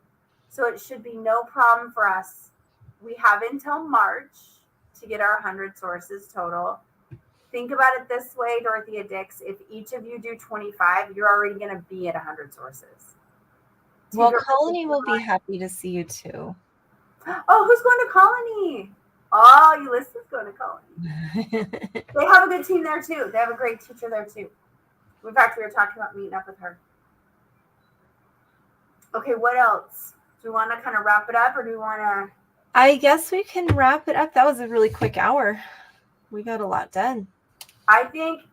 Speaker 2: So it should be no problem for us. We have until March to get our 100 sources total. Think about it this way, Dorothea Dix. If each of you do 25, you're already going to be at 100 sources.
Speaker 1: Well, Colony will be happy to see you too.
Speaker 2: Oh, who's going to Colony? Oh, Ulysses going to college. They have a good team there too. They have a great teacher there too. In fact, we were talking about meeting up with her. Okay, what else? Do we want to kind of wrap it up, or do we want to?
Speaker 1: I guess we can wrap it up. That was a really quick hour. We got a lot done.
Speaker 2: I think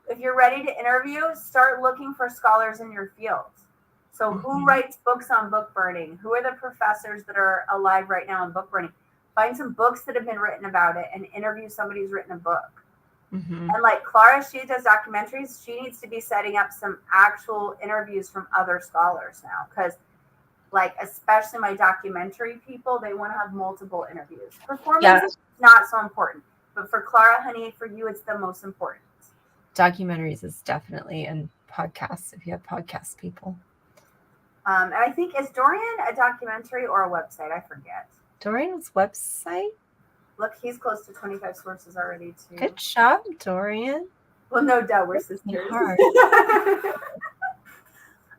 Speaker 2: if you're ready to interview, start looking for scholars in your field. So who writes books on book burning? Who are the professors that are alive right now in book burning? Find some books that have been written about it and interview somebody who's written a book. And like Clara, she does documentaries. She needs to be setting up some actual interviews from other scholars now, because like especially my documentary people, they want to have multiple interviews. Performance is not so important, but for Clara, honey, for you, it's the most important.
Speaker 1: Documentaries is definitely, and podcasts if you have podcast people.
Speaker 2: And I think, is Dorian a documentary or a website? I forget.
Speaker 1: Dorian's website?
Speaker 2: Look, he's close to 25 sources already too.
Speaker 1: Good job, Dorian.
Speaker 2: Well, no doubt we're sisters.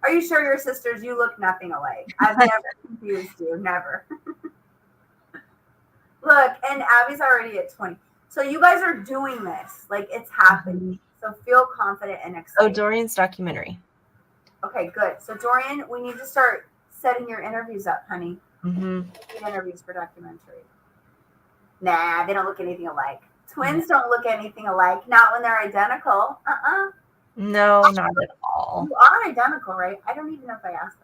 Speaker 2: Are you sure you're sisters? You look nothing alike. I've never confused you. Never. Look, and Abby's already at 20. So you guys are doing this. Like, it's happening. So feel confident and excited.
Speaker 1: Oh, Dorian's documentary.
Speaker 2: Okay, good. So Dorian, we need to start setting your interviews up, honey. Interviews for documentary. Nah, they don't look anything alike. Twins don't look anything alike. Not when they're identical.
Speaker 1: No, not at all.
Speaker 2: You are identical, right? I don't even know if I asked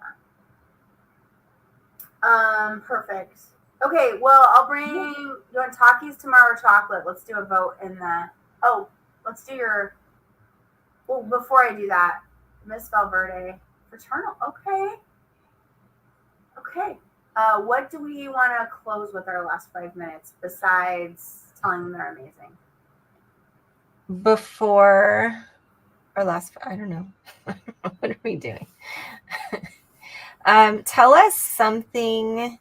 Speaker 2: that. Perfect. Okay, well, I'll bring, you want Takis tomorrow or chocolate? Let's do a vote in the, let's do your, well, before I do that, Miss Valverde, fraternal, okay. What do we want to close with our last 5 minutes besides telling them they're amazing?
Speaker 1: Before our last, I don't know. What are we doing? Tell us something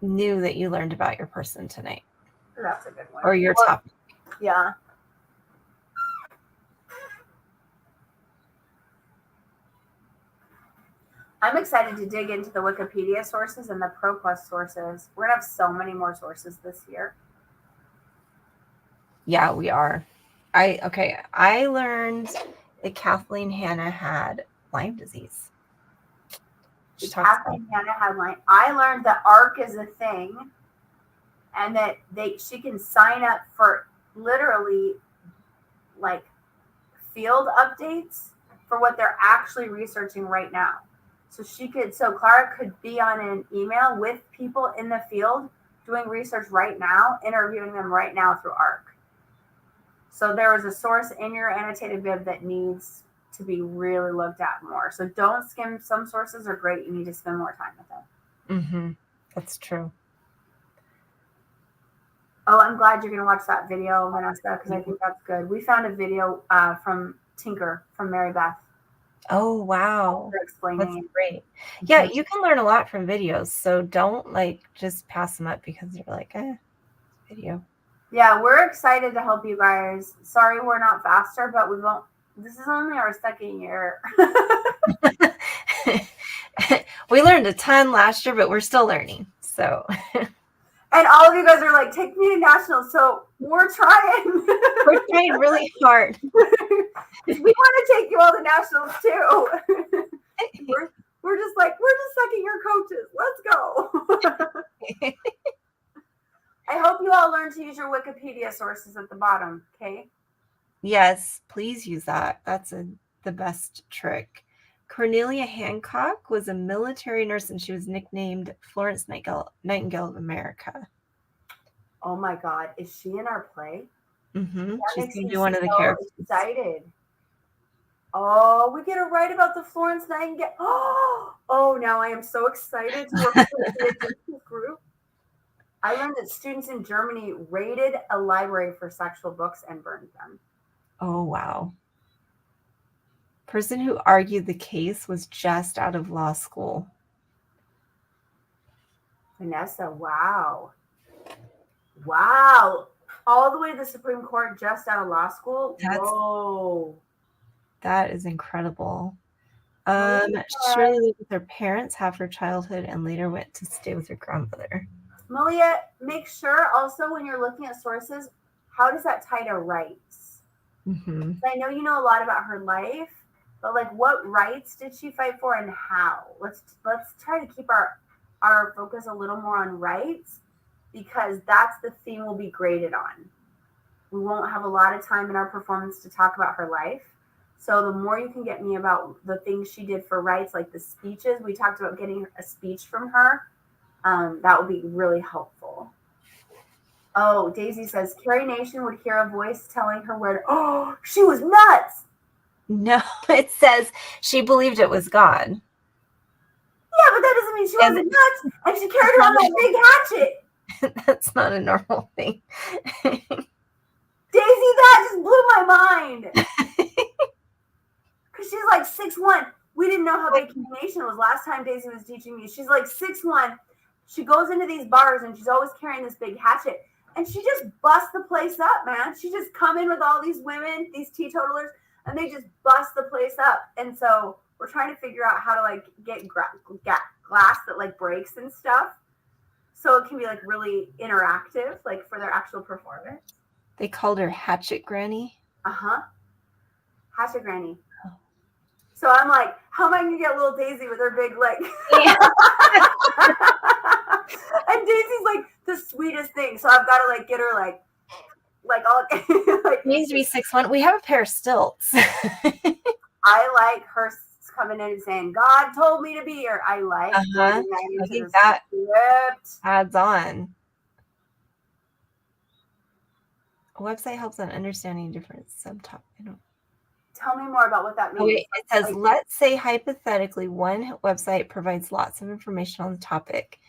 Speaker 1: new that you learned about your person tonight.
Speaker 2: That's a good one.
Speaker 1: Or your topic.
Speaker 2: Yeah. I'm excited to dig into the Wikipedia sources and the ProQuest sources. We're going to have so many more sources this year.
Speaker 1: Yeah, we are. I learned that Kathleen Hanna had Lyme disease.
Speaker 2: Kathleen Hanna had Lyme. I learned that ARC is a thing, and that she can sign up for literally like field updates for what they're actually researching right now. So Clara could be on an email with people in the field doing research right now, interviewing them right now through ARC. So there was a source in your annotated bib that needs to be really looked at more. So don't skim. Some sources are great. You need to spend more time with them.
Speaker 1: That's true.
Speaker 2: Oh, I'm glad you're going to watch that video, Vanessa, because I think that's good. We found a video from Tinker, from Mary Beth.
Speaker 1: Oh, wow.
Speaker 2: Explaining.
Speaker 1: That's great. Yeah, you can learn a lot from videos. So don't just pass them up because you're like, video.
Speaker 2: Yeah, we're excited to help you guys. Sorry we're not faster, but we won't. This is only our second year.
Speaker 1: We learned a ton last year, but we're still learning. So.
Speaker 2: And all of you guys are like, take me to nationals. So we're trying.
Speaker 1: We're trying really hard.
Speaker 2: We want to take you all to nationals too. We're just second year coaches. Let's go. I hope you all learn to use your Wikipedia sources at the bottom. Okay.
Speaker 1: Yes, please use that. That's the best trick. Cornelia Hancock was a military nurse, and she was nicknamed Florence Nightingale of America.
Speaker 2: Oh my God. Is she in our play?
Speaker 1: She's going to be one of the characters.
Speaker 2: Excited. Oh, we get to write about the Florence Nightingale. Oh, now I am so excited to work with the group. I learned that students in Germany raided a library for sexual books and burned them.
Speaker 1: Oh, wow. Person who argued the case was just out of law school.
Speaker 2: Vanessa, wow. Wow. All the way to the Supreme Court just out of law school? Whoa.
Speaker 1: That is incredible. Shirley lived with her parents half her childhood and later went to stay with her grandmother.
Speaker 2: Malia, make sure also when you're looking at sources, how does that tie to rights?
Speaker 1: Mm-hmm.
Speaker 2: I know you know a lot about her life, but like what rights did she fight for and how? Let's try to keep our focus a little more on rights, because that's the theme we'll be graded on. We won't have a lot of time in our performance to talk about her life. So the more you can get me about the things she did for rights, like the speeches, we talked about getting a speech from her. That would be really helpful. Oh, Daisy says, Carrie Nation would hear a voice telling her where to, oh, she was nuts.
Speaker 1: No, it says she believed it was God.
Speaker 2: Yeah, but that doesn't mean she wasn't nuts. And she carried around that big hatchet.
Speaker 1: That's not a normal thing.
Speaker 2: Daisy, that just blew my mind. Because she's like 6'1". We didn't know how big Carrie Nation was last time Daisy was teaching me. She's like 6'1". She goes into these bars and she's always carrying this big hatchet. And she just busts the place up, man. She just come in with all these women, these teetotalers, and they just bust the place up. And so we're trying to figure out how to like get glass that like breaks and stuff, so it can be like really interactive, like for their actual performance.
Speaker 1: They called her Hatchet Granny.
Speaker 2: Hatchet Granny. Oh. So I'm like, how am I gonna get little Daisy with her big leg? Yeah. And Daisy's like the sweetest thing, so I've got to like get her like all. Like,
Speaker 1: needs to be 6'1". We have a pair of stilts.
Speaker 2: I like her coming in and saying, "God told me to be here." I like.
Speaker 1: I think that adds on. A website helps on understanding different subtopics.
Speaker 2: Tell me more about what that means.
Speaker 1: Okay, it says, let's say hypothetically, one website provides lots of information on the topic,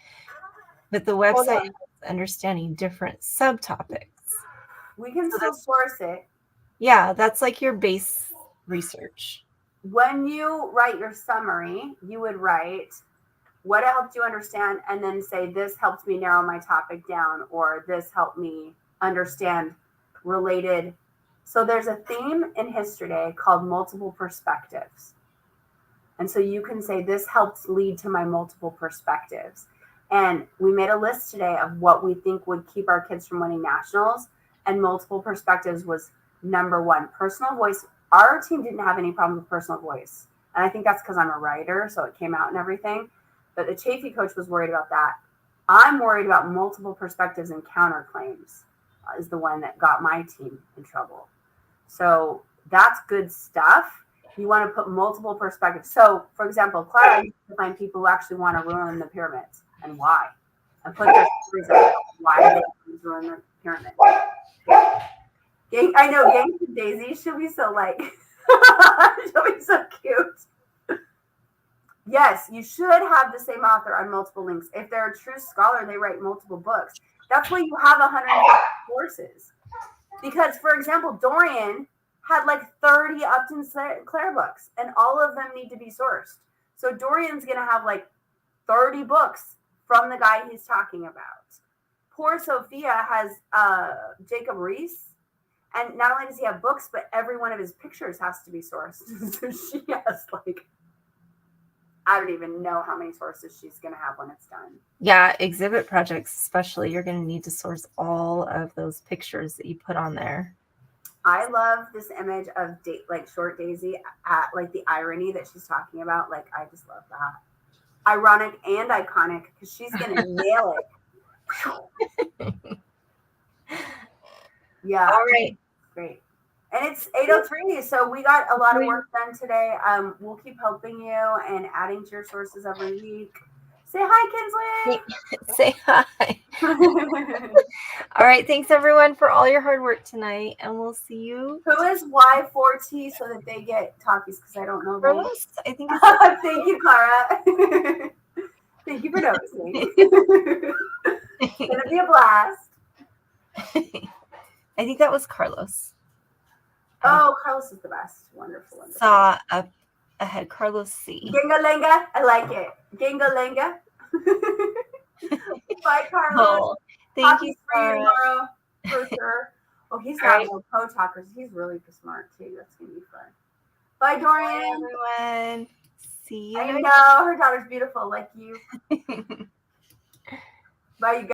Speaker 1: but the website helps understanding different subtopics.
Speaker 2: We can still source it.
Speaker 1: Yeah, that's like your base research.
Speaker 2: When you write your summary, you would write what it helped you understand, and then say, this helped me narrow my topic down, or this helped me understand related. So there's a theme in History Day called multiple perspectives. And so you can say, this helped lead to my multiple perspectives. And we made a list today of what we think would keep our kids from winning nationals. And multiple perspectives was number one. Personal voice. Our team didn't have any problem with personal voice. And I think that's because I'm a writer, so it came out and everything. But the Chafee coach was worried about that. I'm worried about multiple perspectives and counterclaims is the one that got my team in trouble. So that's good stuff. You want to put multiple perspectives. So, for example, Clara used to find people who actually want to ruin the pyramids and why. And put their stories out why they want to ruin the pyramid. I know, Gangs and Daisy, she'll be so like, she'll be so cute. Yes, you should have the same author on multiple links. If they're a true scholar, they write multiple books. That's why you have 150 courses. Because, for example, Dorian had like 30 Upton Sinclair books, and all of them need to be sourced. So Dorian's going to have like 30 books from the guy he's talking about. Poor Sophia has Jacob Riis. And not only does he have books, but every one of his pictures has to be sourced. So she has like, I don't even know how many sources she's going to have when it's done.
Speaker 1: Yeah, exhibit projects especially, you're going to need to source all of those pictures that you put on there.
Speaker 2: I love this image of like short Daisy at like the irony that she's talking about. Like, I just love that. Ironic and iconic, because she's going to nail it. Yeah.
Speaker 1: All right.
Speaker 2: Great. And it's 8:03, so we got a lot of work done today. We'll keep helping you and adding to your sources every week. Say hi, Kinsley.
Speaker 1: Say hi. All right. Thanks, everyone, for all your hard work tonight, and we'll see you.
Speaker 2: Who is Y4T so that they get talkies? Because I don't know.
Speaker 1: Carlos, I think.
Speaker 2: Thank you, Clara. Thank you for noticing. It's going to be a blast.
Speaker 1: I think that was Carlos.
Speaker 2: Oh, Carlos is the best. Wonderful.
Speaker 1: Saw up ahead. Carlos C.
Speaker 2: Gingalenga. I like it. Gingalenga. Bye, Carlos.
Speaker 1: Oh, thank you,
Speaker 2: Sarah. Tomorrow, for sure. Oh, he's got no co-talkers. He's really smart, too. That's going to be fun. Bye, Dorian.
Speaker 1: Bye, everyone. See you.
Speaker 2: I know. Her daughter's beautiful like you. Bye, you guys.